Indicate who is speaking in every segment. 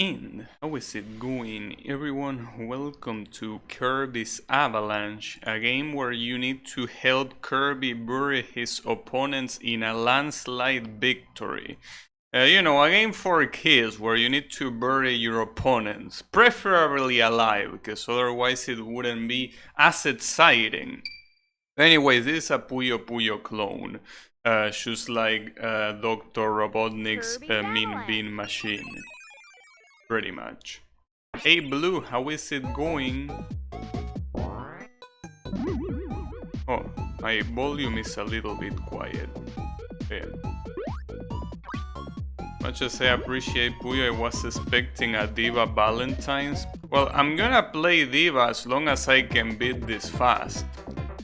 Speaker 1: And how is it going, everyone? Welcome to Kirby's Avalanche, a game where you need to help Kirby bury his opponents in a landslide victory. You know, a game for kids where you need to bury your opponents, preferably alive, because otherwise it wouldn't be as exciting. Anyway, this is a Puyo Puyo clone, just like Dr. Robotnik's Mean Bean machine. Pretty much. Hey Blue, how is it going? Oh, my volume is a little bit quiet. Yeah. Much as I appreciate Puyo, I was expecting a Diva Valentine's. Well, I'm gonna play Diva as long as I can beat this fast.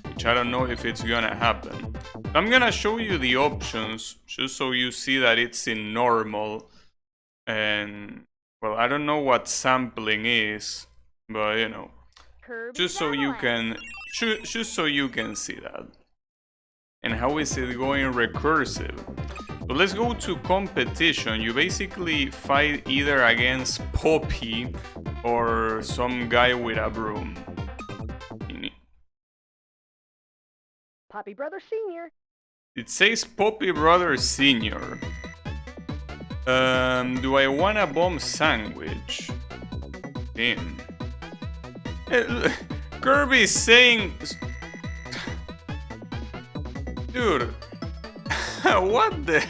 Speaker 1: Which I don't know if it's gonna happen. I'm gonna show you the options, just so you see that it's in normal. And well, I don't know what sampling is, but you know, just so you can see that. And how is it going recursive? So let's go to competition. You basically fight either against Poppy or some guy with a broom.
Speaker 2: Poppy Brother Senior.
Speaker 1: It says Poppy Brother Senior. Do I want a bomb sandwich? Damn. Kirby is saying... Dude. What the...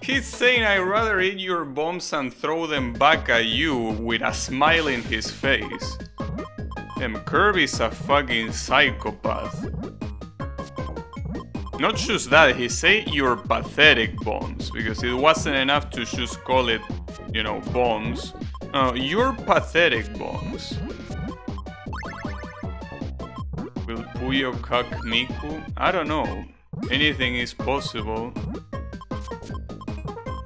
Speaker 1: He's saying I'd rather eat your bombs and throw them back at you with a smile in his face. Damn, Kirby's a fucking psychopath. Not just that, he said you're pathetic bombs, because it wasn't enough to just call it, you know, bombs. No, you're pathetic bombs. Will Puyo cuck Miku? I don't know. Anything is possible.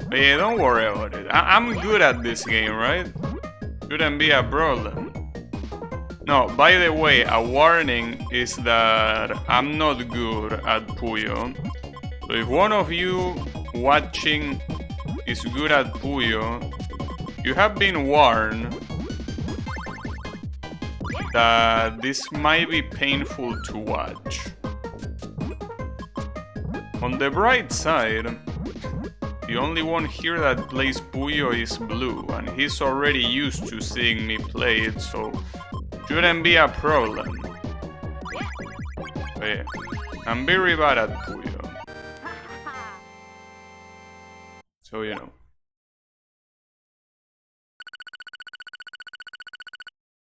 Speaker 1: But yeah, don't worry about it. I'm good at this game, right? Shouldn't be a problem. No, by the way, a warning is that I'm not good at Puyo. So if one of you watching is good at Puyo, you have been warned that this might be painful to watch. On the bright side, the only one here that plays Puyo is Blue, and he's already used to seeing me play it, so shouldn't be a problem. But yeah, I'm very bad at Puyo. So you know.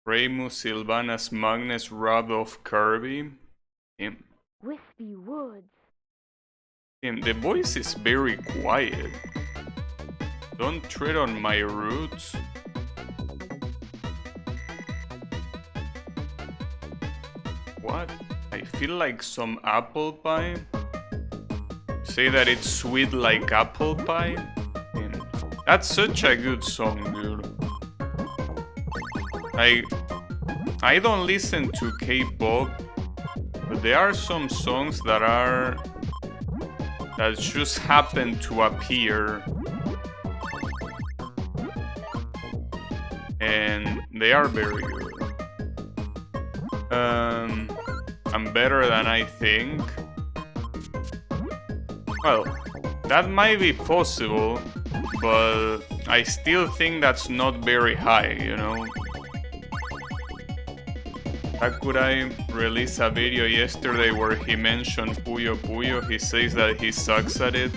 Speaker 1: Ramus, Sylvanas, Magnus robbed off Kirby. Him.
Speaker 2: Wispy Woods.
Speaker 1: Him. The voice is very quiet. Don't tread on my roots. What? I feel like some apple pie? Say that it's sweet like apple pie? Damn. That's such a good song, dude. I don't listen to K-pop, but there are some songs that just happen to appear. And they are very good. I'm better than I think. Well, that might be possible, but I still think that's not very high, you know? Sakurai released a video yesterday where he mentioned Puyo Puyo. He says that he sucks at it.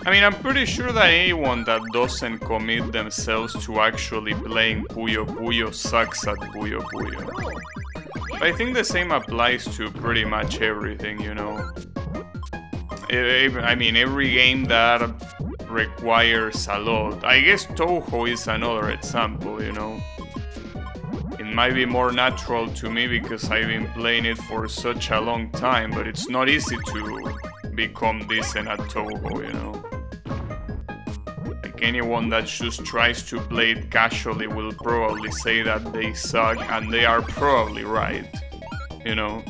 Speaker 1: I mean, I'm pretty sure that anyone that doesn't commit themselves to actually playing Puyo Puyo sucks at Puyo Puyo. I think the same applies to pretty much everything, you know. I mean, every game that requires a lot. I guess Touhou is another example, you know. It might be more natural to me because I've been playing it for such a long time, but it's not easy to become decent at Touhou, you know. Like anyone that just tries to play it casually will probably say that they suck, and they are probably right, you know.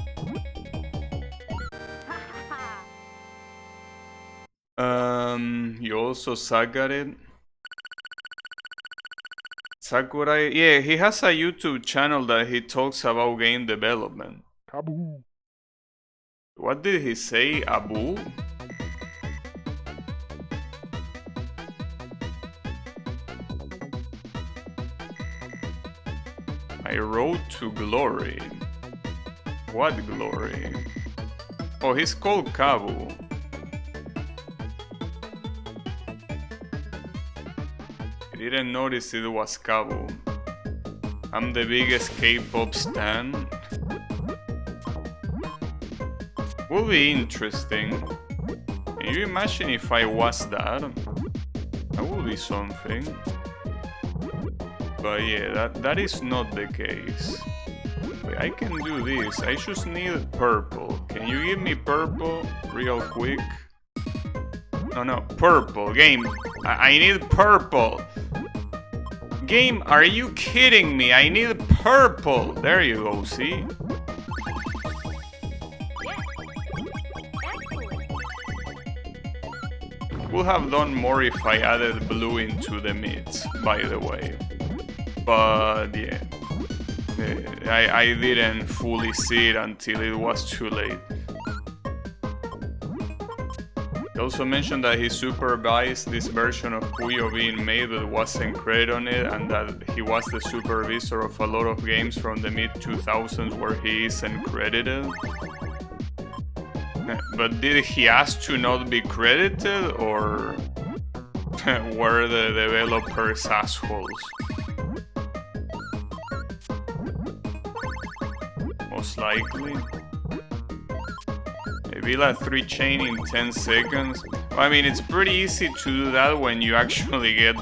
Speaker 1: You also suck at it? Sakurai, yeah, he has a YouTube channel that he talks about game development.
Speaker 3: Taboo.
Speaker 1: What did he say? Abu? My road to glory. What glory? Oh, he's called Kabu. I didn't notice it was Kabu. I'm the biggest K-pop stan. Will be interesting. Can you imagine if I was that? That would be something. But yeah, that is not the case. Wait, I can do this. I just need purple. Can you give me purple real quick? No, purple. Game, I need purple. Game, are you kidding me? I need purple. There you go, see? Would have done more if I added blue into the mids, by the way. But yeah, I didn't fully see it until it was too late. He also mentioned that he supervised this version of Puyo being made but wasn't credited on it, and that he was the supervisor of a lot of games from the mid-2000s where he isn't credited. But did he ask to not be credited, or were the developers assholes? Most likely. Maybe like 3 chain in 10 seconds. I mean, it's pretty easy to do that when you actually get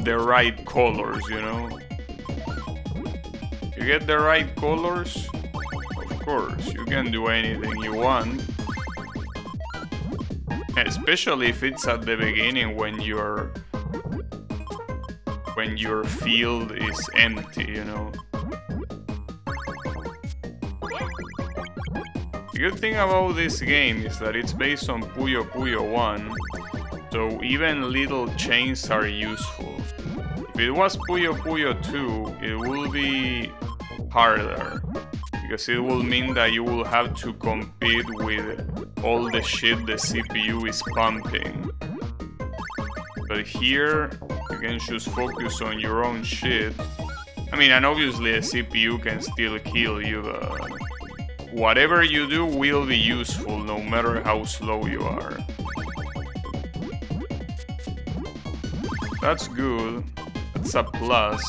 Speaker 1: the right colors, you know? You get the right colors, of course, you can do anything you want. Especially if it's at the beginning when your field is empty, you know? The good thing about this game is that it's based on Puyo Puyo 1, so even little chains are useful. If it was Puyo Puyo 2, it will be harder, because it will mean that you will have to compete with all the shit the CPU is pumping. But here, you can just focus on your own shit. I mean, and obviously a CPU can still kill you, but whatever you do will be useful no matter how slow you are. That's good. That's a plus.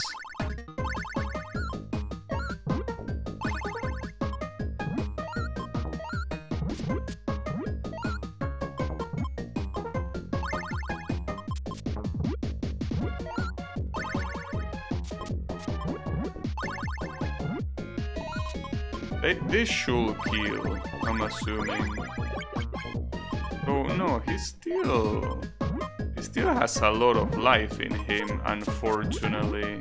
Speaker 1: This should kill, I'm assuming. Oh no, he still has a lot of life in him, unfortunately.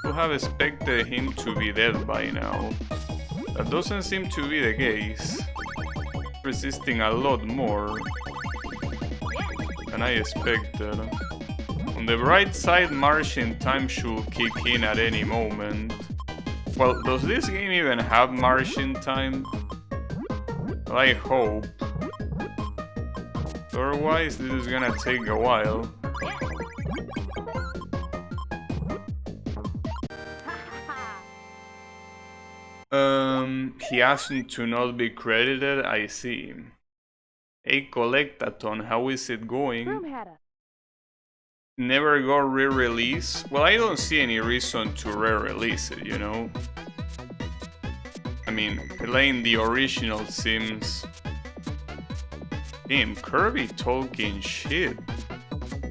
Speaker 1: Would have expected him to be dead by now. That doesn't seem to be the case. Resisting a lot more than I expected. On the bright side, marching time should kick in at any moment. Well, does this game even have marching time? Well, I hope. Otherwise, this is gonna take a while. He asked to not be credited, I see. Hey, Collectathon, how is it going? Never got re-release? Well, I don't see any reason to re-release it, you know? I mean, playing the original seems... Damn, Kirby talking shit.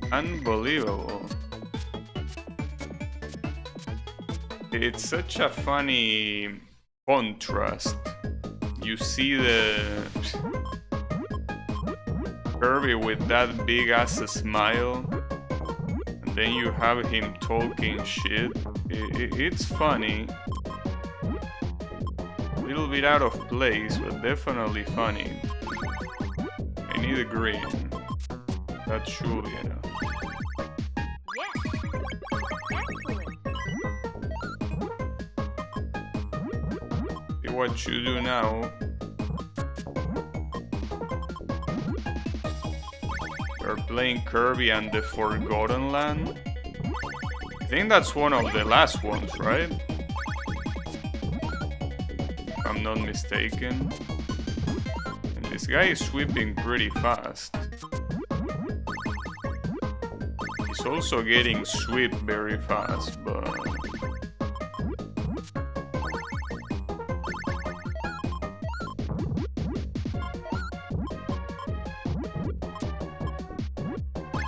Speaker 1: Unbelievable. It's such a funny contrast. You see the... Kirby with that big ass smile. Then you have him talking shit. It's funny. A little bit out of place, but definitely funny. I need a green. That should be enough.
Speaker 2: Yes. Excellent.
Speaker 1: See what you do now. You're playing Kirby and the Forgotten Land. I think that's one of the last ones, right? If I'm not mistaken. And this guy is sweeping pretty fast. He's also getting swept very fast, but...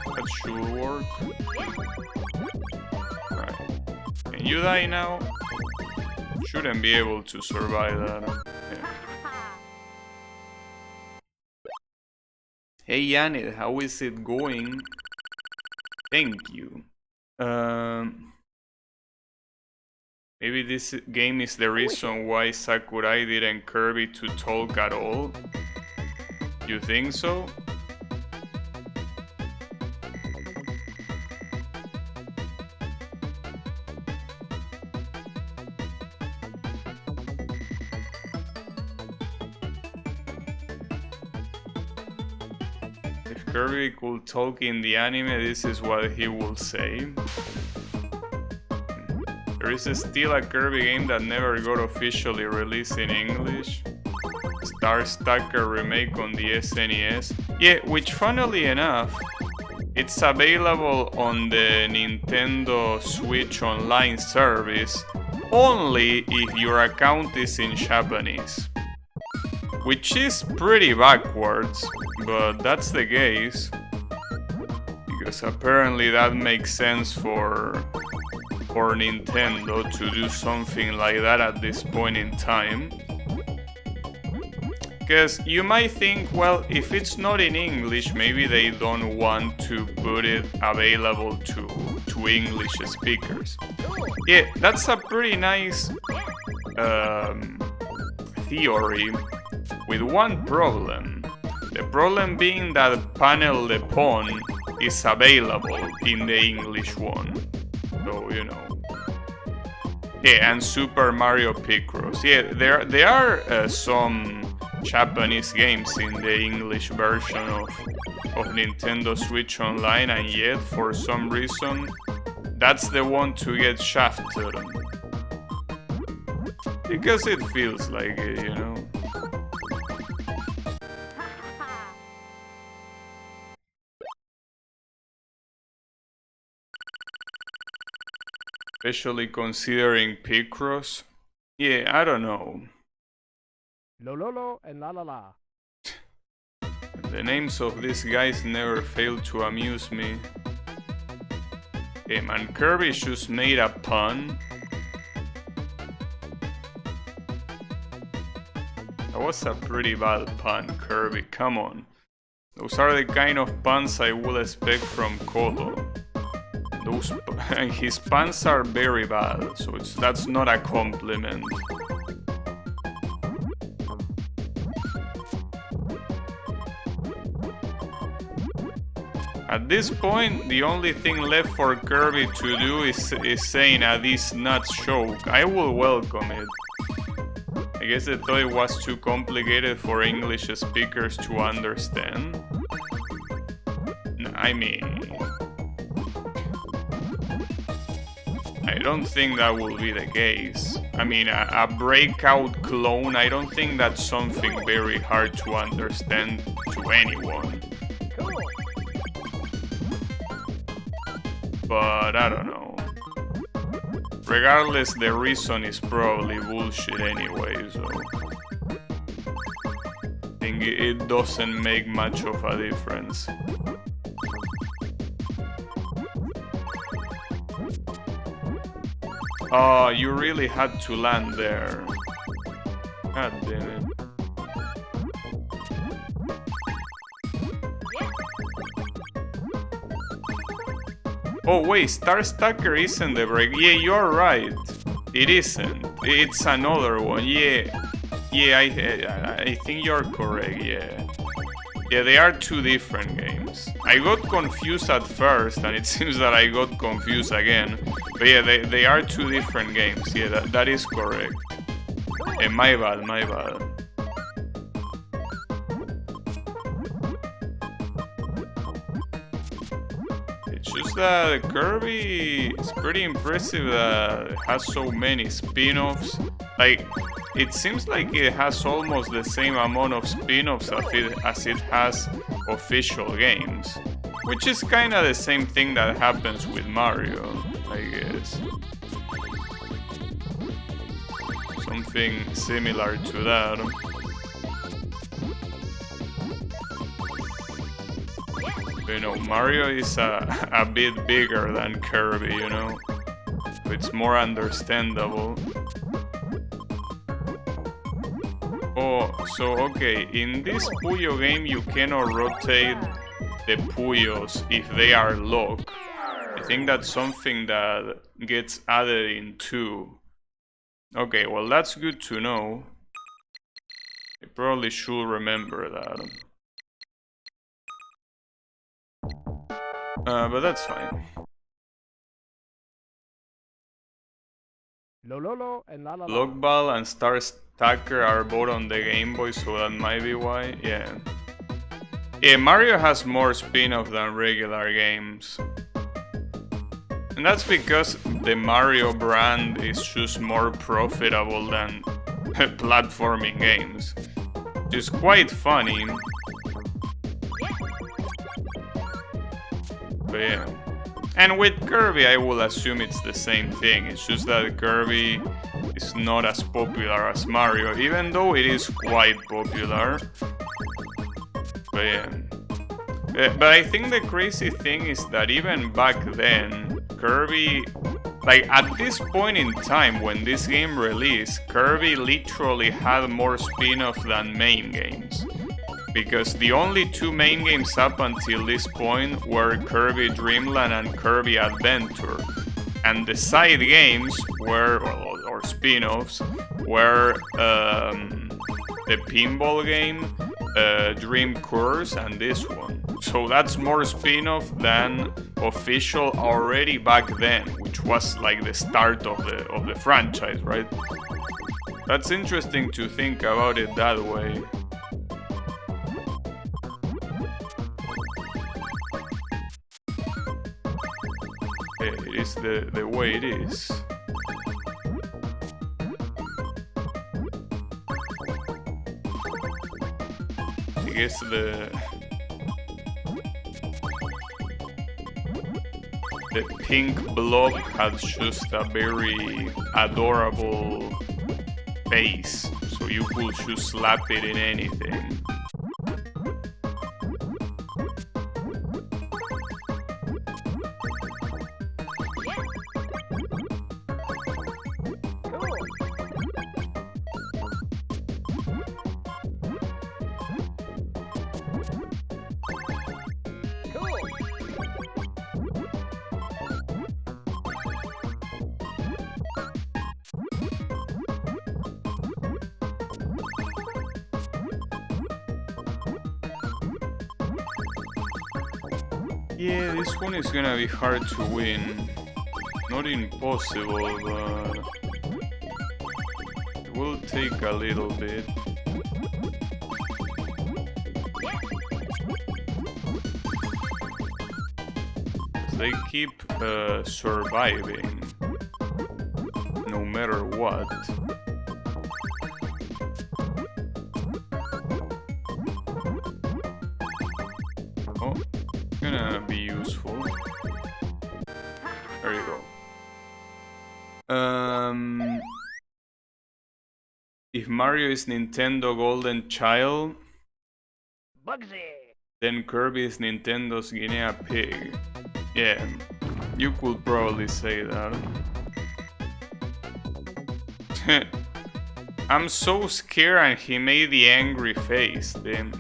Speaker 1: that should work. Right. Can you die now? Shouldn't be able to survive that. Yeah. Hey Janet, how is it going? Thank you. Maybe this game is the reason why Sakurai didn't Kirby to talk at all? You think so? If Kirby could talk in the anime, this is what he will say. There is still a Kirby game that never got officially released in English. Star Stacker remake on the SNES. Yeah, which funnily enough, it's available on the Nintendo Switch Online service only if your account is in Japanese. Which is pretty backwards, but that's the case. Because apparently that makes sense for Nintendo to do something like that at this point in time. Because you might think, well, if it's not in English, maybe they don't want to put it available to English speakers. Yeah, that's a pretty nice theory, with one problem. The problem being that Panel de Pon is available in the English one. So, you know. Yeah, and Super Mario Picross. Yeah, there are some Japanese games in the English version of Nintendo Switch Online, and yet, for some reason, that's the one to get shafted. Because it feels like it, you know. Especially considering Picross. Yeah, I don't know.
Speaker 3: Lo and la la la.
Speaker 1: The names of these guys never fail to amuse me. Hey man, Kirby just made a pun. That was a pretty bad pun, Kirby, come on. Those are the kind of puns I would expect from Colo. His puns are very bad, so that's not a compliment. At this point, the only thing left for Kirby to do is saying a "this nuts" joke. I will welcome it. I guess they thought it was too complicated for English speakers to understand. I mean... I don't think that will be the case. I mean, a breakout clone, I don't think that's something very hard to understand to anyone. But I don't know. Regardless, the reason is probably bullshit anyway, so... I think it doesn't make much of a difference. Oh, you really had to land there. God damn it. Oh wait, Star Stacker isn't the break. Yeah, you're right. It isn't. It's another one. Yeah. Yeah, I think you're correct, yeah. Yeah, they are two different games. I got confused at first, and it seems that I got confused again. But yeah, they are two different games. Yeah, that is correct. My bad, my bad. It's just that Kirby is pretty impressive that it has so many spin-offs. Like, it seems like it has almost the same amount of spin-offs as it has official games. Which is kinda the same thing that happens with Mario, I guess. Something similar to that. You know, Mario is a bit bigger than Kirby, you know? It's more understandable. Oh, so okay, in this Puyo game you cannot rotate the Puyos if they are locked. I think that's something that gets added in 2. Okay, well that's good to know. I probably should remember that. But that's fine.
Speaker 3: Lololo and la la la.
Speaker 1: Lockball and Star Stacker are both on the Game Boy, so that might be why. Yeah. Yeah, Mario has more spin-off than regular games. And that's because the Mario brand is just more profitable than platforming games. Which is quite funny. But yeah. And with Kirby, I will assume it's the same thing. It's just that Kirby is not as popular as Mario, even though it is quite popular. But yeah. But I think the crazy thing is that even back then, Kirby, like at this point in time when this game released, Kirby literally had more spin-off than main games. Because the only two main games up until this point were Kirby Dream Land and Kirby Adventure. And the side games were, or spin-offs, were the pinball game, Dream Course, and this one. So that's more spin-off than official already back then, which was like the start of the franchise, right? That's interesting to think about it that way. It is the way it is. I guess the pink blob has just a very adorable face, so you could just slap it in anything. Yeah, this one is gonna be hard to win. Not impossible, but it will take a little bit. They keep surviving, no matter what. Oh, gonna be useful. There you go. If Mario is Nintendo Golden Child,
Speaker 3: Bugsy.
Speaker 1: then Kirby is Nintendo's Guinea Pig. Yeah, you could probably say that. I'm so scared, and he made the angry face, then.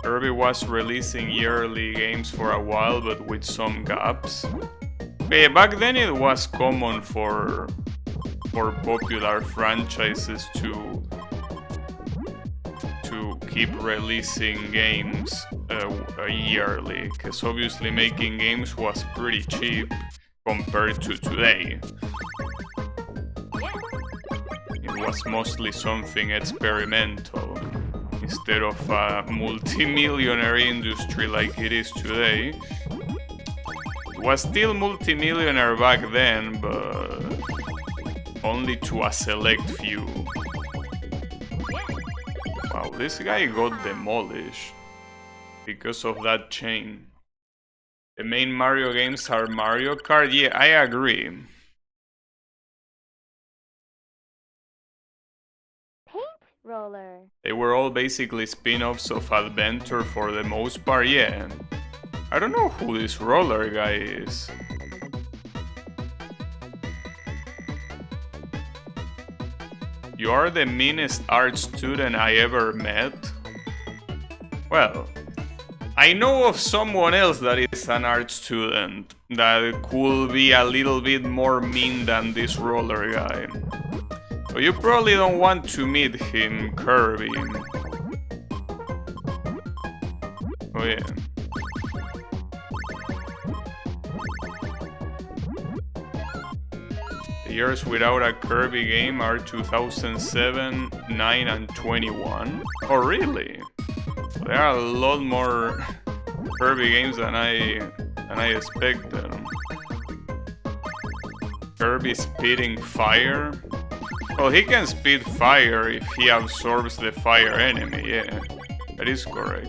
Speaker 1: Kirby was releasing yearly games for a while, but with some gaps. But yeah, back then it was common for popular franchises to keep releasing games yearly, because obviously making games was pretty cheap compared to today. It was mostly something experimental instead of a multi-millionaire industry like it is today. It was still multi-millionaire back then, but only to a select few. Wow, this guy got demolished because of that chain. The main Mario games are Mario Kart. Yeah, I agree.
Speaker 2: Paint roller.
Speaker 1: They were all basically spin-offs of Adventure for the most part, yeah. I don't know who this roller guy is. You are the meanest art student I ever met? Well, I know of someone else that is an art student that could be a little bit more mean than this roller guy. So you probably don't want to meet him, Kirby. Oh yeah. The years without a Kirby game are 2007, 9 and 21. Oh really? There are a lot more Kirby games than I expected. Kirby spitting fire? Well, he can spit fire if he absorbs the fire enemy, yeah. That is correct.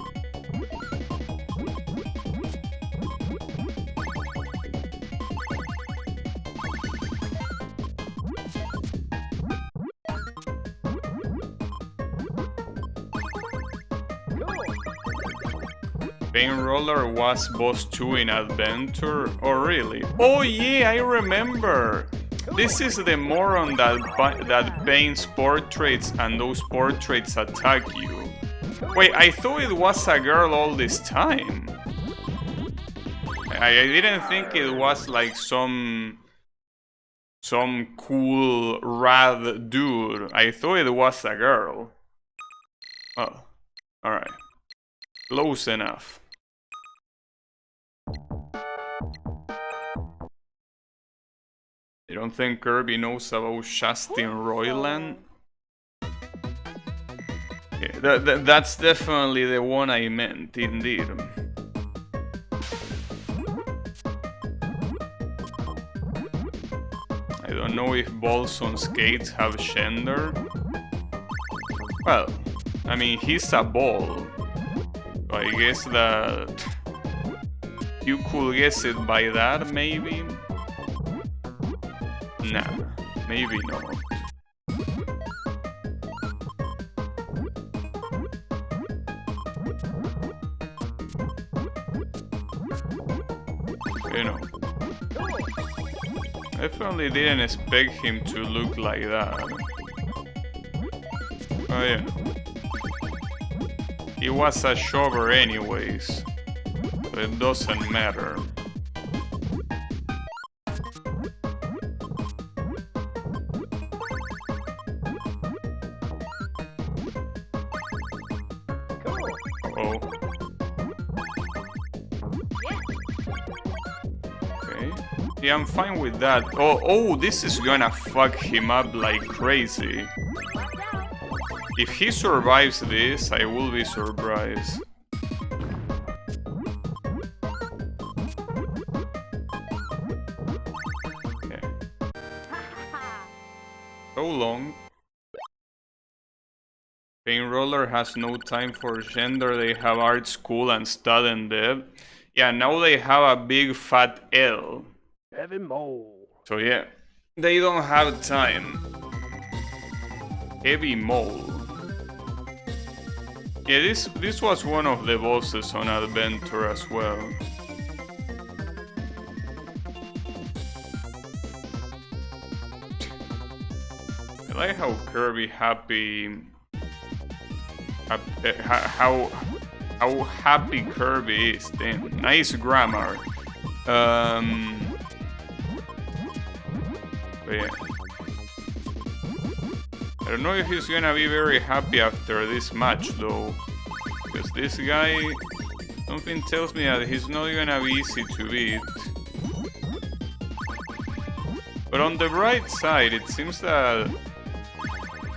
Speaker 1: Paint Roller was boss 2 in Adventure? Oh really? Oh yeah, I remember! This is the moron that paints portraits and those portraits attack you. Wait, I thought it was a girl all this time. I didn't think it was like some cool rad dude. I thought it was a girl. Oh, alright. Close enough. You don't think Kirby knows about Justin Roiland? Yeah, that's definitely the one I meant, indeed. I don't know if balls on skates have gender. Well, I mean, he's a ball. So I guess that you could guess it by that, maybe? Nah, maybe not. You know, definitely didn't expect him to look like that. Oh yeah. He was a shover anyways, so it doesn't matter. Uh-oh. Okay. Yeah, I'm fine with that. Oh, this is gonna fuck him up like crazy. If he survives this, I will be surprised. Okay. So long. Paint Roller has no time for gender, they have art school and stud and dev. Yeah, now they have a big fat L.
Speaker 3: Heavy mole.
Speaker 1: So yeah, they don't have time. Heavy mole. Yeah, this was one of the bosses on Adventure as well. I like how Kirby how happy Kirby is. Damn, nice grammar. But yeah. I don't know if he's gonna be very happy after this match though. Because this guy, something tells me that he's not gonna be easy to beat. But on the bright side, it seems that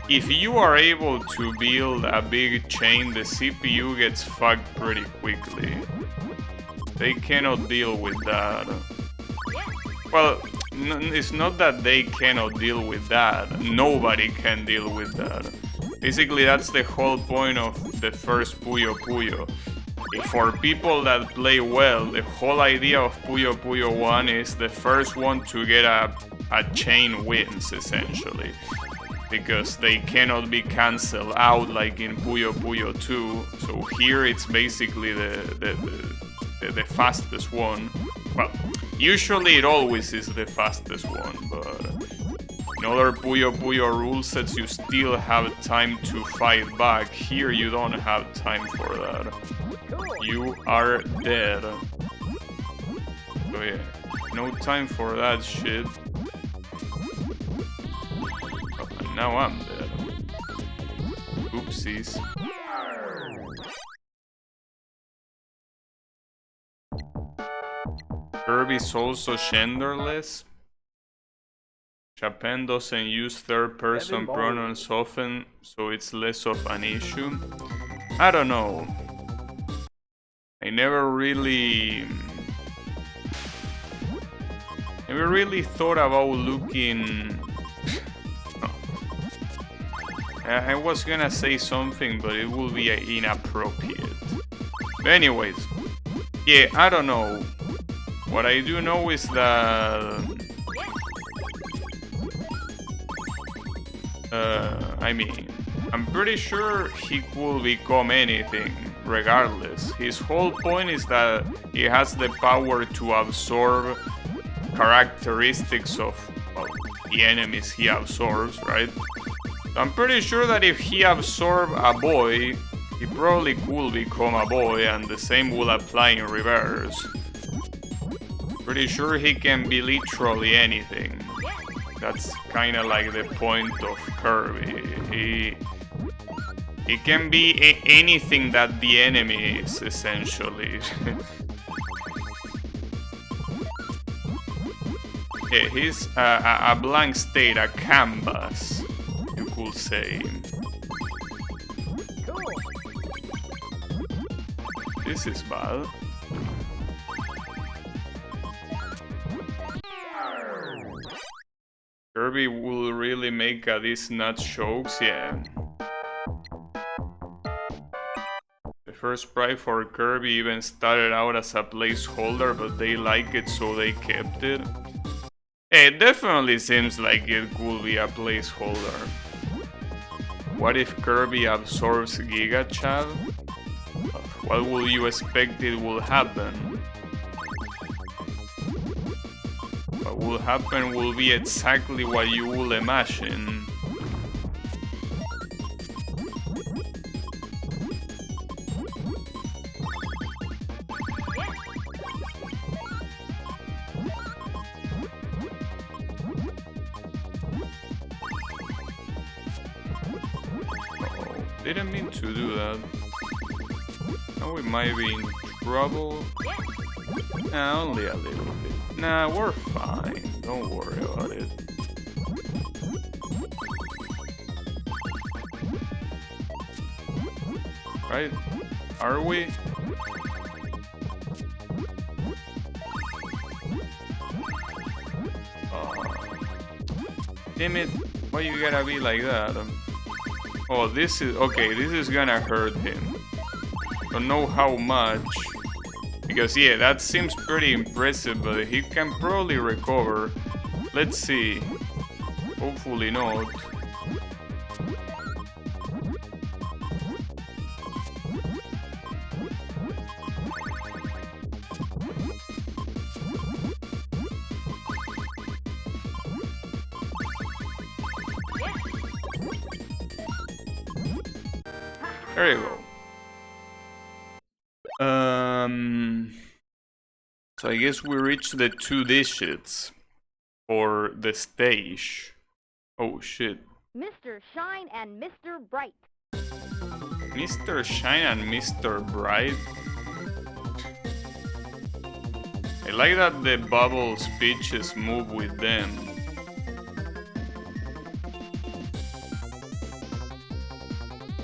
Speaker 1: if you are able to build a big chain, the CPU gets fucked pretty quickly. They cannot deal with that. Well, it's not that they cannot deal with that. Nobody can deal with that. Basically, that's the whole point of the first Puyo Puyo. For people that play well, the whole idea of Puyo Puyo 1 is the first one to get a chain wins, essentially. Because they cannot be cancelled out like in Puyo Puyo 2. So here it's basically the fastest one. Well, usually it always is the fastest one, but in other Puyo Puyo rule sets you still have time to fight back. Here you don't have time for that. You are dead. So yeah, no time for that shit. And now I'm dead. Oopsies. Kirby's also genderless. Japan doesn't use third-person pronouns often, so it's less of an issue. I don't know. I never really thought about looking. I was gonna say something, but it will be inappropriate. But anyways, yeah, I don't know. What I do know is that I mean, I'm pretty sure he could become anything, regardless. His whole point is that he has the power to absorb characteristics of the enemies he absorbs, right? I'm pretty sure that if he absorbs a boy, he probably could become a boy, and the same will apply in reverse. Pretty sure he can be literally anything. That's kind of like the point of Kirby. He can be anything that the enemy is, essentially. Yeah, he's a blank state, a canvas, you could say. This is bad. Kirby will really make these nuts jokes, yeah. The first sprite for Kirby even started out as a placeholder, but they like it, so they kept it. It definitely seems like it could be a placeholder. What if Kirby absorbs Giga Chad? What will you expect it will happen? What will happen will be exactly what you will imagine. Uh-oh, didn't mean to do that. Now we might be in trouble. Nah, only a little bit. Nah, we're fine. Don't worry about it. Right? Are we? Damn it. Why you gotta be like that? Oh, this is... Okay, this is gonna hurt him. Don't know how much. Because yeah, that seems pretty impressive, but he can probably recover. Let's see. Hopefully not. There you go. So I guess we reached the 2 digits for the stage. Oh shit.
Speaker 2: Mr. Shine and Mr. Bright.
Speaker 1: Mr. Shine and Mr. Bright. I like that the bubbles pitches move with them.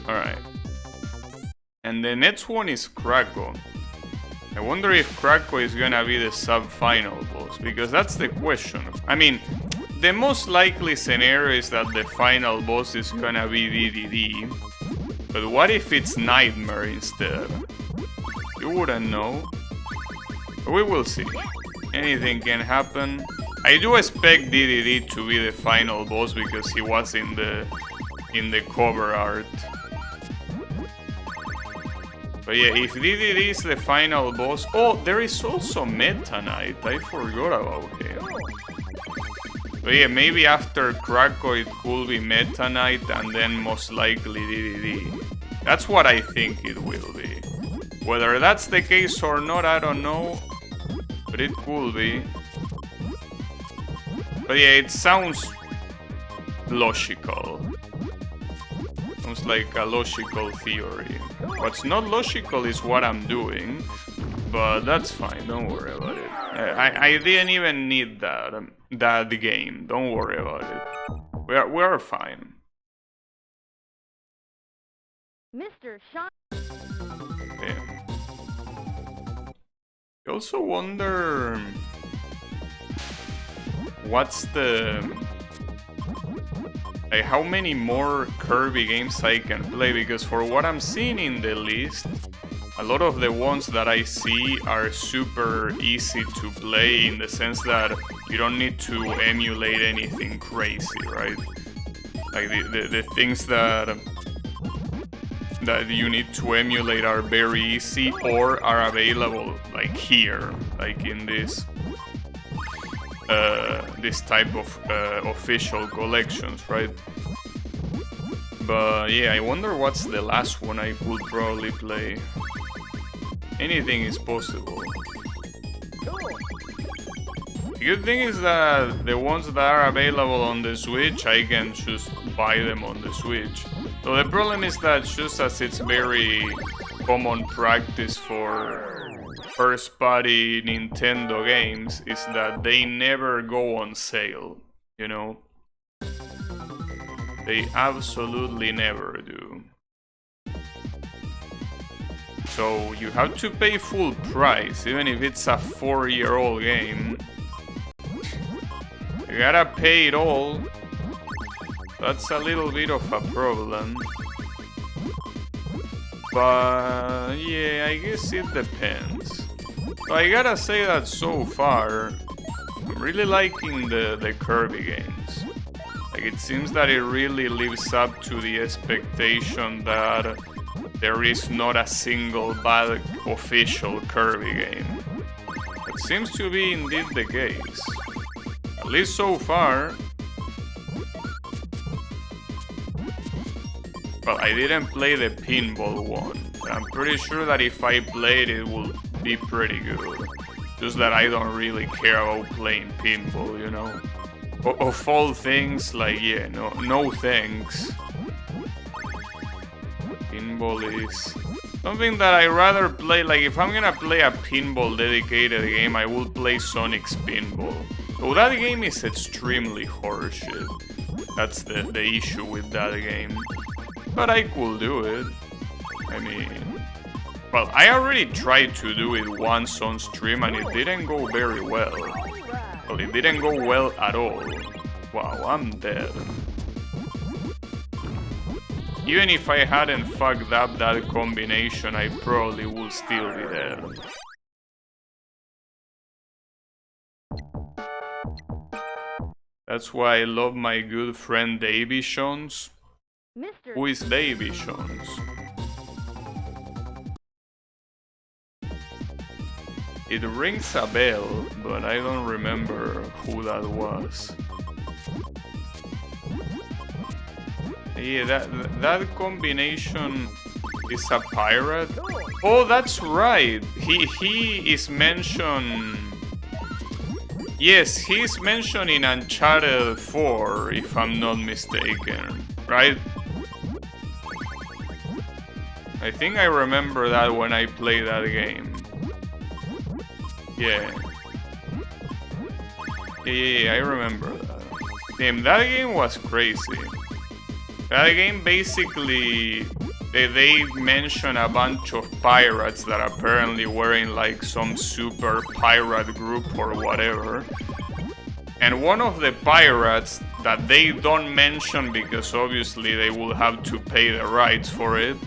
Speaker 1: Alright. And the next one is Krakow. I wonder if Krakow is gonna be the sub-final boss, because that's the question. I mean, the most likely scenario is that the final boss is gonna be DDD. But what if it's Nightmare instead? You wouldn't know. We will see. Anything can happen. I do expect DDD to be the final boss because he was in the cover art. But yeah, if DDD is the final boss... Oh, there is also Meta Knight. I forgot about him. But yeah, maybe after Krakow it could be Meta Knight and then most likely DDD. That's what I think it will be. Whether that's the case or not, I don't know. But it could be. But yeah, it sounds logical. Sounds like a logical theory. What's not logical is what I'm doing. But that's fine, don't worry about it. I didn't even need that game. Don't worry about it. We are fine.
Speaker 2: Mr. Shine.
Speaker 1: Yeah. I also wonder what's the... like how many more Kirby games I can play, because for what I'm seeing in the list, a lot of the ones that I see are super easy to play in the sense that you don't need to emulate anything crazy, right? Like the things that you need to emulate are very easy or are available like here, like in this type of official collections, right? But yeah, I wonder what's the last one I could probably play. Anything is possible. The good thing is that the ones that are available on the Switch, I can just buy them on the Switch. So the problem is that just as it's very common practice for first-party Nintendo games, is that they never go on sale, you know? They absolutely never do. So you have to pay full price, even if it's a 4-year-old game. You gotta pay it all. That's a little bit of a problem. But yeah, I guess it depends. So I gotta say that so far, I'm really liking the Kirby games. Like, it seems that it really lives up to the expectation that there is not a single bad official Kirby game. It seems to be indeed the case. At least so far. Well, I didn't play the pinball one. But I'm pretty sure that if I played it would be pretty good. Just that I don't really care about playing pinball, you know? Of all things, like, yeah, no thanks. Pinball is something that I rather play. Like, if I'm gonna play a pinball dedicated game, I will play Sonic's Pinball. So that game is extremely horseshit. That's the issue with that game. But I could do it. I mean... well, I already tried to do it once on stream and it didn't go very well. Well, it didn't go well at all. Wow, I'm dead. Even if I hadn't fucked up that combination, I probably would still be dead. That's why I love my good friend Davy Shones. Who is Davy Shones? It rings a bell, but I don't remember who that was. Yeah, that combination is a pirate. Oh, that's right. He is mentioned. Yes, he's mentioned in Uncharted 4, if I'm not mistaken, right? I think I remember that when I played that game. Yeah. Yeah, I remember that. Damn, that game was crazy. That game basically... They mention a bunch of pirates that apparently were in like some super pirate group or whatever. And one of the pirates that they don't mention because obviously they will have to pay the rights for it.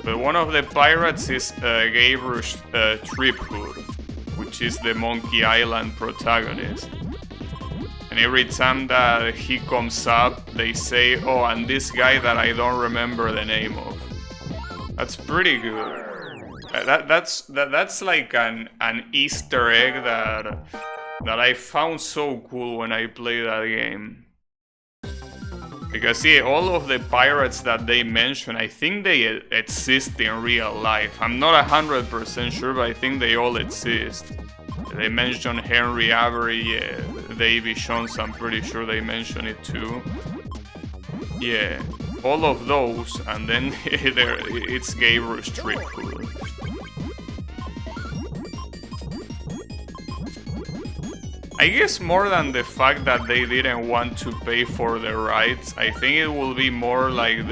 Speaker 1: But one of the pirates is Gabriel Triphood, which is the Monkey Island protagonist. And every time that he comes up, they say, oh, and this guy that I don't remember the name of. That's pretty good. That's like an Easter egg that I found so cool when I played that game. Because yeah, all of the pirates that they mention, I think they exist in real life. I'm not 100% sure, but I think they all exist. They mention Henry Avery, Davy Jones, I'm pretty sure they mention it too. Yeah, all of those, and then it's Gabriel Triphood. I guess more than the fact that they didn't want to pay for the rights, I think it will be more like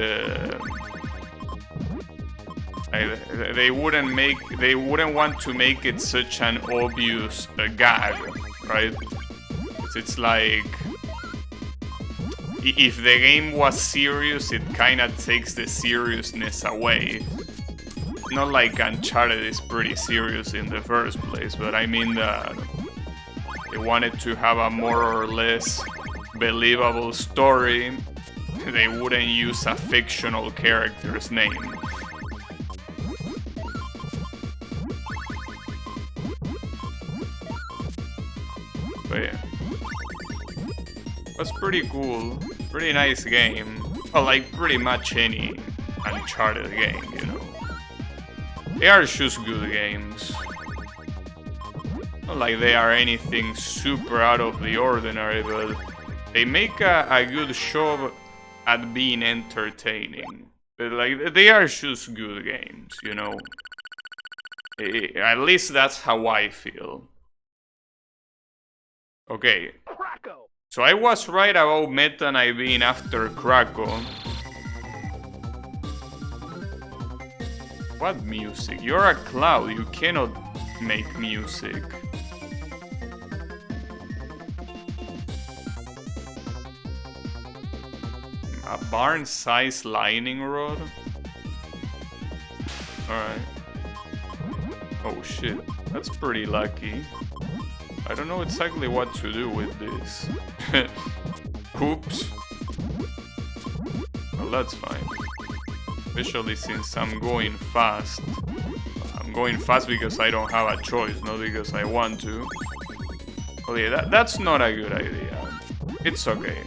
Speaker 1: they wouldn't want to make it such an obvious gag, right? It's like if the game was serious, it kind of takes the seriousness away. Not like Uncharted is pretty serious in the first place, but I mean that they wanted to have a more or less believable story. They wouldn't use a fictional character's name. But yeah, was pretty cool, pretty nice game. Well, like pretty much any Uncharted game, you know. They are just good games. Not like they are anything super out of the ordinary, but they make a good show at being entertaining. But like they are just good games, you know. At least that's how I feel. Okay, so I was right about Meta Knight being after Krakow. What music? You're a cloud, you cannot make music. A barn-sized lightning rod? Alright. Oh shit, that's pretty lucky. I don't know exactly what to do with this. Oops. Well, that's fine. Especially since I'm going fast. I'm going fast because I don't have a choice, not because I want to. Okay, that's not a good idea. It's okay.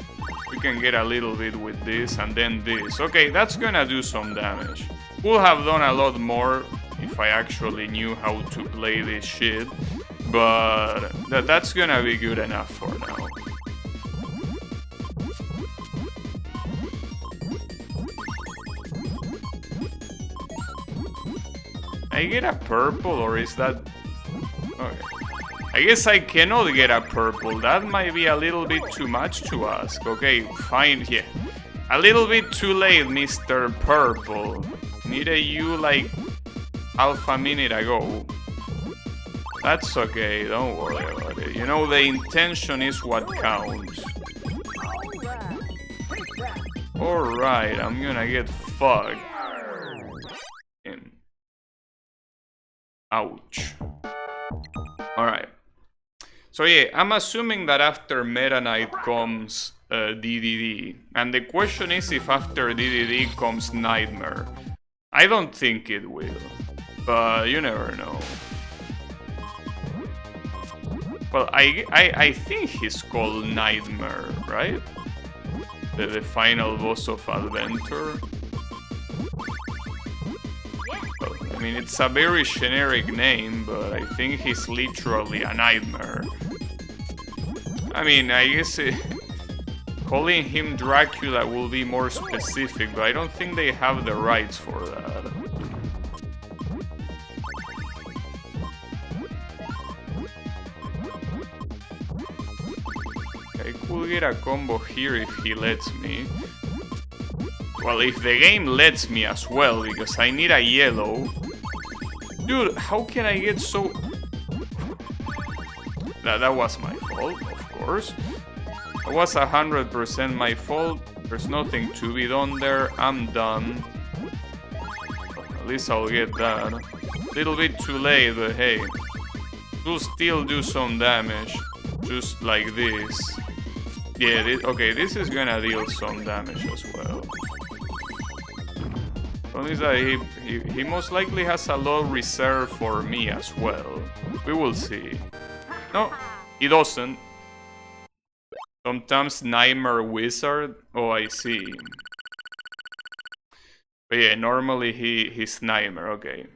Speaker 1: We can get a little bit with this and then this. Okay, that's gonna do some damage. Would have done a lot more if I actually knew how to play this shit. But that's gonna be good enough for now. I get a purple, or is that... Okay. I guess I cannot get a purple. That might be a little bit too much to ask. Okay, fine, yeah. A little bit too late, Mr. Purple. Needed you like half a minute ago. That's okay, don't worry about it. You know, the intention is what counts. Alright, I'm gonna get fucked. Ouch. Alright. So yeah, I'm assuming that after Meta Knight comes DDD. And the question is if after DDD comes Nightmare. I don't think it will. But you never know. Well, I think he's called Nightmare, right? The final boss of Adventure. Well, I mean, it's a very generic name, but I think he's literally a nightmare. I mean, I guess calling him Dracula will be more specific, but I don't think they have the rights for that. I could get a combo here if he lets me. Well, if the game lets me as well, because I need a yellow. Dude, how can I get so... That was my fault, of course. It was 100% my fault. There's nothing to be done there. I'm done. At least I'll get that. Little bit too late, but hey. We'll still do some damage. Just like this. Yeah, okay, this is gonna deal some damage as well. Only that he most likely has a low reserve for me as well. We will see. No, he doesn't. Sometimes Nightmare Wizard. Oh, I see. But yeah, normally he's Nightmare. Okay.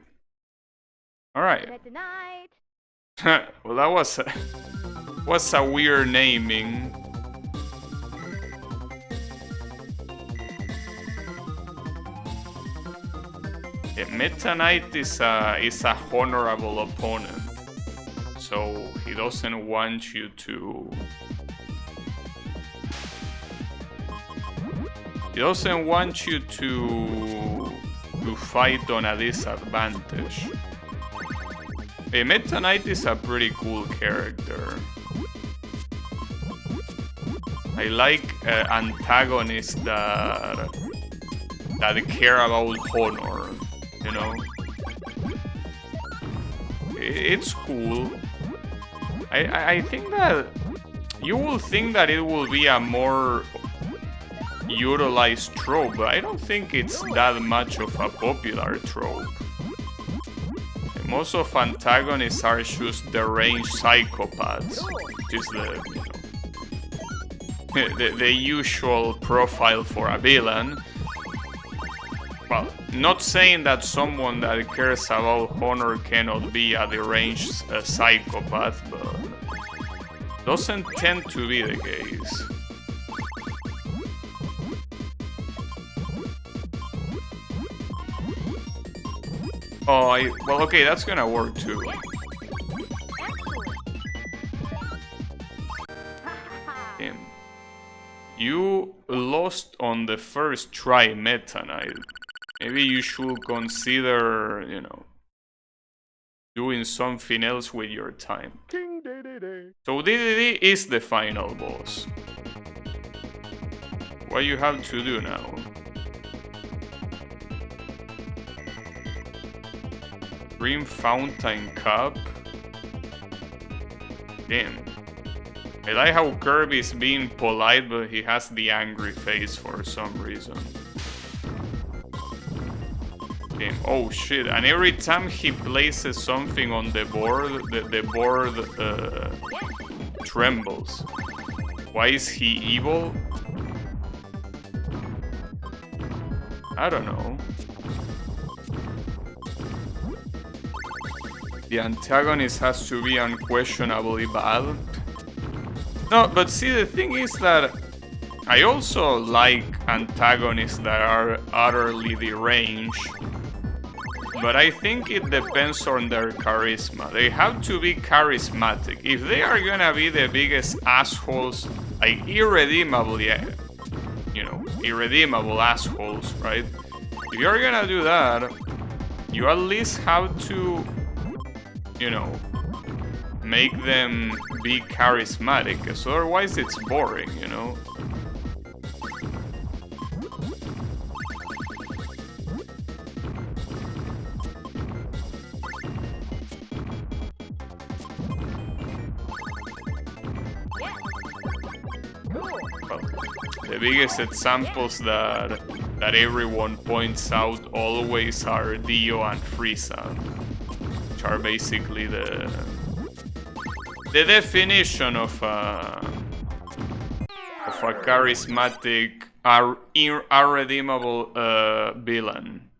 Speaker 1: All right. Well, that was a weird naming. Yeah, Meta Knight is a honorable opponent. So he doesn't want you to... He doesn't want you to fight on a disadvantage. Hey, Meta Knight is a pretty cool character. I like antagonists that care about honor, you know? It's cool. I think that you will think that it will be a more utilized trope, but I don't think it's that much of a popular trope. Most of antagonists are just deranged psychopaths, which is the usual profile for a villain. Well, not saying that someone that cares about honor cannot be a deranged psychopath, but doesn't tend to be the case. Oh, well, okay, that's gonna work too. Damn. You lost on the first try, Meta Knight. Maybe you should consider, you know, doing something else with your time. So DDD is the final boss. What you have to do now? Green Fountain Cup. Damn. I like how Kirby's being polite, but he has the angry face for some reason. Damn. Oh shit, and every time he places something on the board, the board trembles. Why is he evil? I don't know. The antagonist has to be unquestionably bad. No, but see, the thing is that I also like antagonists that are utterly deranged. But I think it depends on their charisma. They have to be charismatic. If they are gonna be the biggest assholes, like irredeemable, yeah, you know, irredeemable assholes, right? If you're gonna do that, you at least have to, you know, make them be charismatic, because otherwise it's boring, you know? Well, the biggest examples that everyone points out always are Dio and Frieza, which are basically the definition of a charismatic, irredeemable villain.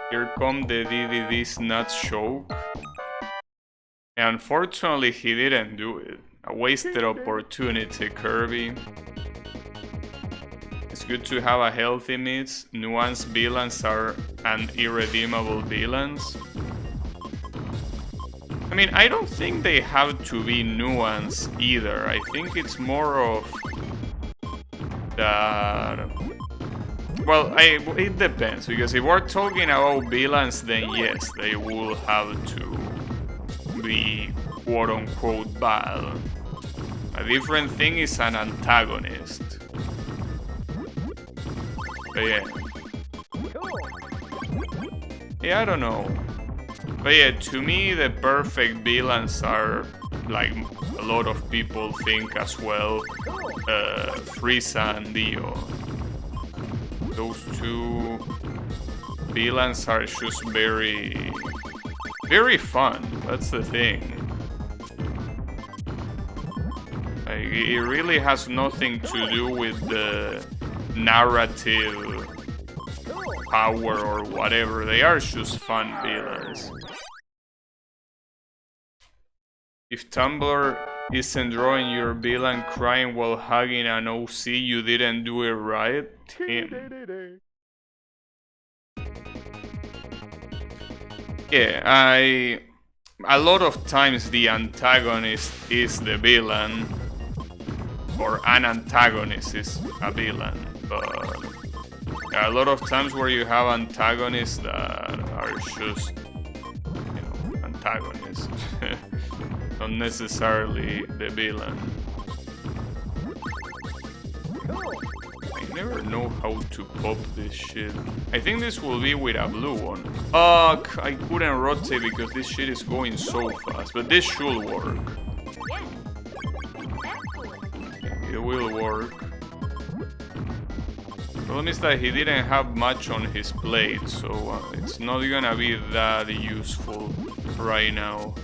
Speaker 1: Here come the DDD's nuts choke. And unfortunately, he didn't do it. A wasted opportunity, Kirby. He's good to have a healthy mix. Nuanced villains are and irredeemable villains. I mean, I don't think they have to be nuanced either. I think it's more of that. Well, it depends, because if we're talking about villains, then yes, they will have to be quote-unquote bad. A different thing is an antagonist. But yeah. Yeah, I don't know. But yeah, to me, the perfect villains are, like a lot of people think as well, Frieza and Dio. Those two villains are just very, very fun. That's the thing. Like, it really has nothing to do with the narrative power or whatever. They are just fun villains. If Tumblr isn't drawing your villain crying while hugging an OC, you didn't do it right. Him. Yeah, a lot of times the antagonist is the villain, or an antagonist is a villain, but a lot of times where you have antagonists that are just, you know, antagonists. Not necessarily the villain. I never know how to pop this shit. I think this will be with a blue one. Fuck, I couldn't rotate because this shit is going so fast, but this should work. It will work. Problem is that he didn't have much on his plate, so it's not gonna be that useful right now.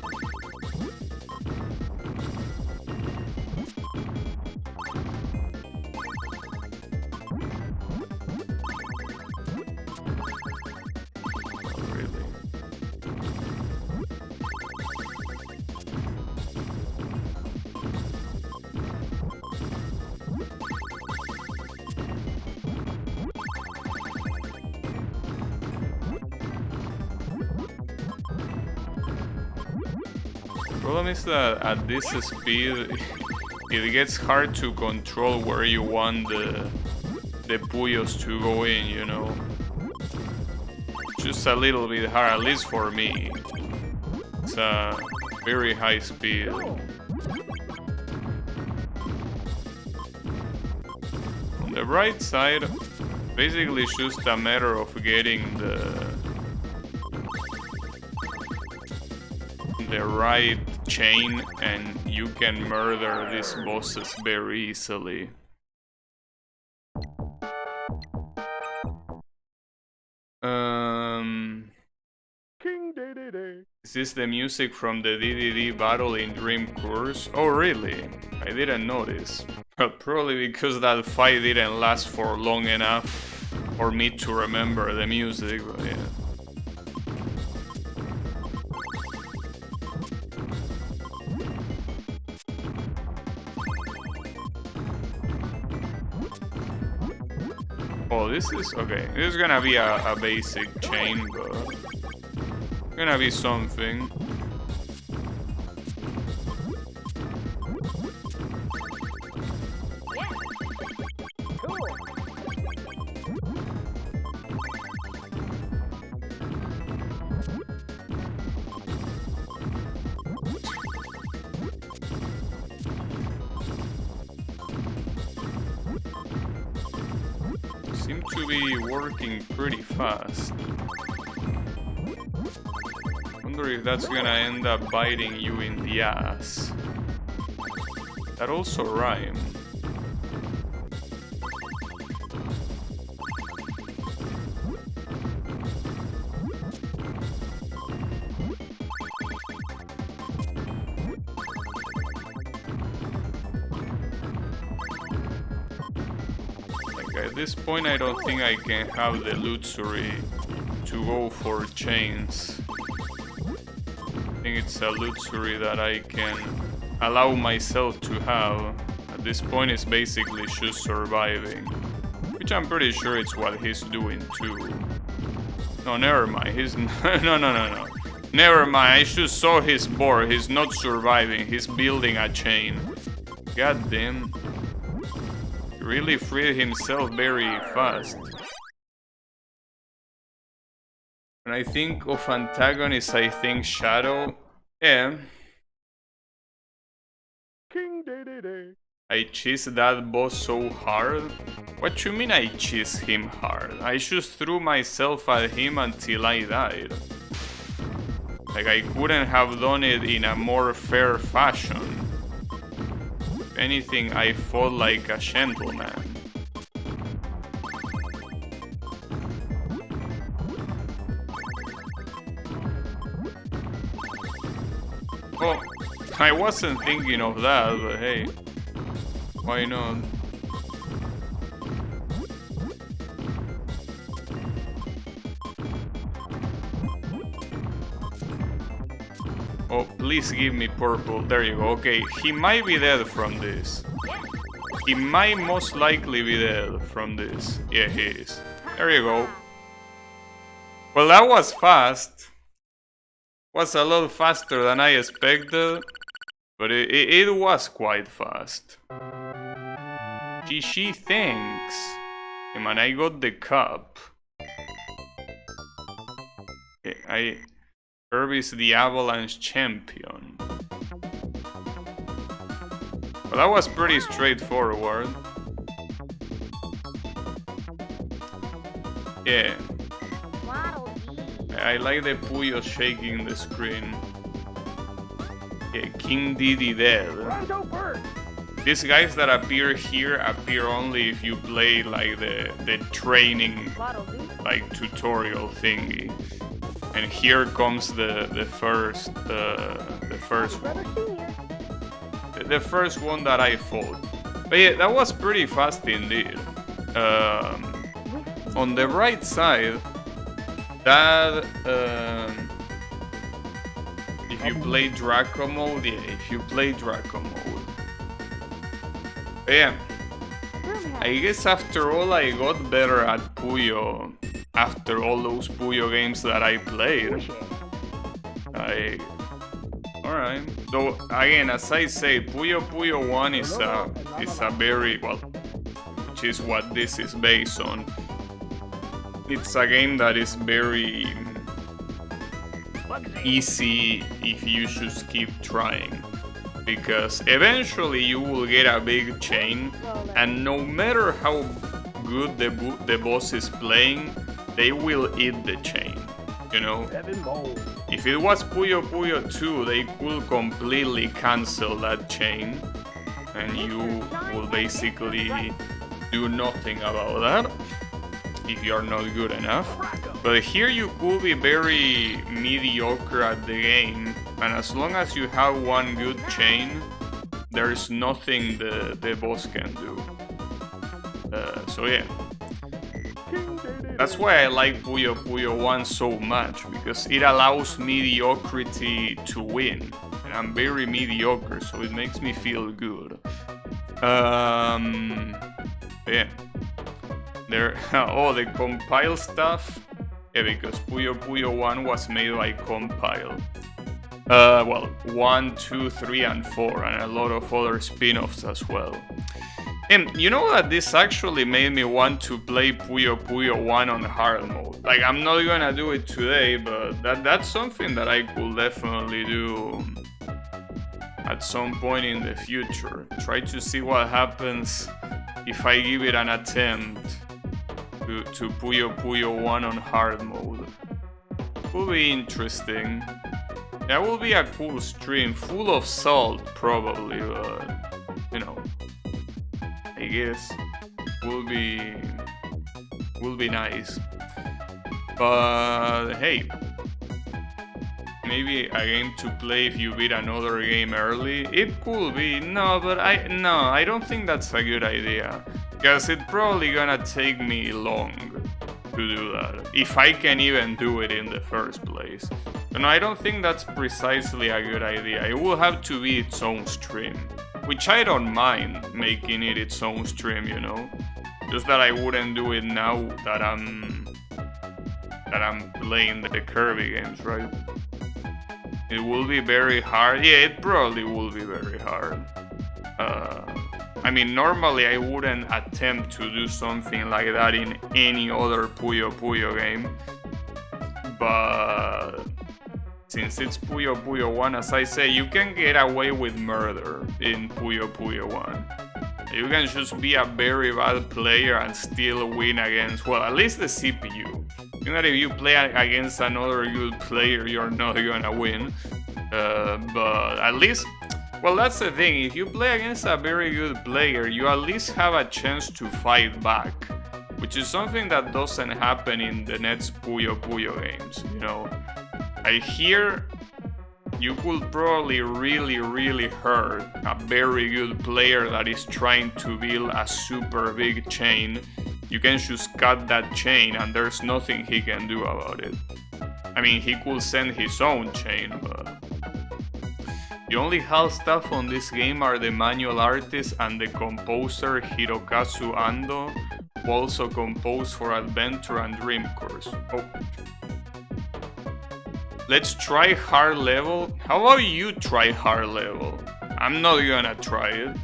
Speaker 1: Problem is that at this speed, it gets hard to control where you want the Puyos to go in, you know. Just a little bit hard, at least for me. It's a very high speed. On the right side, basically it's just a matter of getting the right chain, and you can murder these bosses very easily. Is this the music from the DDD battle in Dream Course? Oh really? I didn't notice. Well, probably because that fight didn't last for long enough for me to remember the music, but yeah. Oh, this is okay. This is gonna be a basic chain, but gonna be something. Seem to be working pretty fast. Wonder if that's gonna end up biting you in the ass. That also rhyme. At this point, I don't think I can have the luxury to go for chains. I think it's a luxury that I can allow myself to have. At this point, it's basically just surviving. Which which I'm pretty sure it's what he's doing too. No, never mind. He's no. Never mind. I just saw his board. He's not surviving. He's building a chain. God damn. He really freed himself very fast. When I think of antagonists, I think Shadow. Yeah.
Speaker 3: King Day.
Speaker 1: I cheesed that boss so hard. What you mean I cheesed him hard? I just threw myself at him until I died. Like I couldn't have done it in a more fair fashion. If anything, I fought like a gentleman. Oh, I wasn't thinking of that, but hey, why not? Oh, please give me purple. There you go. Okay, he might be dead from this. He might most likely be dead from this. Yeah, he is. There you go. Well, that was fast. Was a lot faster than I expected, but it was quite fast. GG, thanks. Hey man, I got the cup. Okay, Kirby's the Avalanche champion. Well, that was pretty straightforward. Yeah. I like the Puyo shaking the screen. Yeah, King Diddy dead. These guys that appear here appear only if you play like the training like tutorial thingy. And here comes the first one. The first one that I fought. But yeah, that was pretty fast indeed. On the right side, that if you play Draco mode, yeah, if you play Draco mode. But yeah, I guess after all I got better at Puyo. After all those Puyo games that I played. Alright. So again, as I say, Puyo 1 is a very, well, which is what this is based on. It's a game that is very easy if you just keep trying. Because eventually you will get a big chain, and no matter how good the boss is playing, they will eat the chain, you know? If it was Puyo 2, they could completely cancel that chain, and you will basically do nothing about that if you're not good enough. But here you could be very mediocre at the game, and as long as you have one good chain, there's nothing the boss can do. So yeah. That's why I like Puyo 1 so much, because it allows mediocrity to win. And I'm very mediocre, so it makes me feel good. Yeah. There, oh, the compile stuff? Yeah, because Puyo 1 was made by Compile. Well, 1, 2, 3, and 4, and a lot of other spin-offs as well. And you know that this actually made me want to play Puyo 1 on hard mode. Like, I'm not gonna do it today, but that's something that I could definitely do at some point in the future. Try to see what happens if I give it an attempt to Puyo 1 on hard mode. Will be interesting. That will be a cool stream, full of salt probably, but you know, I guess will be nice. But hey, maybe a game to play if you beat another game early. It could be. No, but I don't think that's a good idea, because it's probably gonna take me long to do that, if I can even do it in the first place. And I don't think that's precisely a good idea. It will have to be its own stream, which I don't mind making it its own stream, you know. Just that I wouldn't do it now that I'm playing the Kirby games, right? It will be very hard. Yeah, it probably will be very hard. I mean, normally I wouldn't attempt to do something like that in any other Puyo Puyo game. But since it's Puyo Puyo 1, as I say, you can get away with murder in Puyo Puyo 1. You can just be a very bad player and still win against, well, at least the CPU. Even if you play against another good player, you're not gonna win. But at least, well, that's the thing. If you play against a very good player, you at least have a chance to fight back, which is something that doesn't happen in the next Puyo Puyo games, you know. I hear you could probably really hurt a very good player that is trying to build a super big chain. You can just cut that chain and there's nothing he can do about it. I mean, he could send his own chain, but the only HAL staff on this game are the manual artist and the composer Hirokazu Ando, who also composed for Adventure and Dream Course. Oh. Let's try hard level. How about you try hard level? I'm not gonna try it.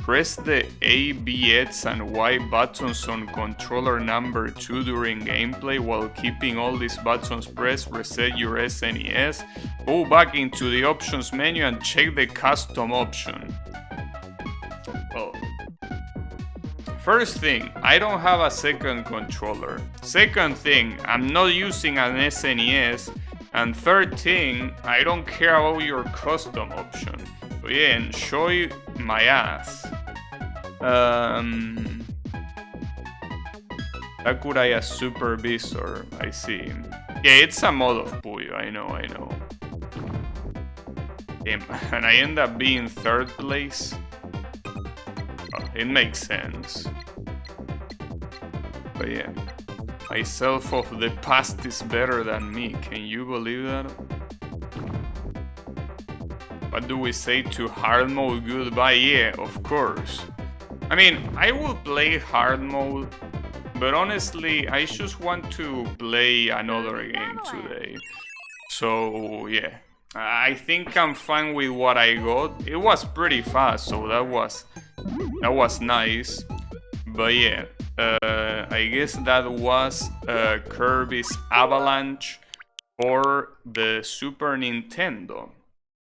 Speaker 1: Press the A, B, X and Y buttons on controller number 2 during gameplay while keeping all these buttons pressed. Reset your SNES. Go back into the options menu and check the custom option. Well, first thing, I don't have a second controller. Second thing, I'm not using an SNES. And third thing, I don't care about your custom option. So yeah, enjoy my ass. Sakuraya Supervisor, I see. Yeah, it's a mod of Puyo, I know. And I end up being third place. Well, it makes sense. But yeah, myself of the past is better than me. Can you believe that? What do we say to hard mode goodbye? Yeah, of course. I mean, I will play hard mode, but honestly, I just want to play another game today. So yeah, I think I'm fine with what I got. It was pretty fast, so that was nice. But yeah, I guess that was Kirby's Avalanche for the Super Nintendo.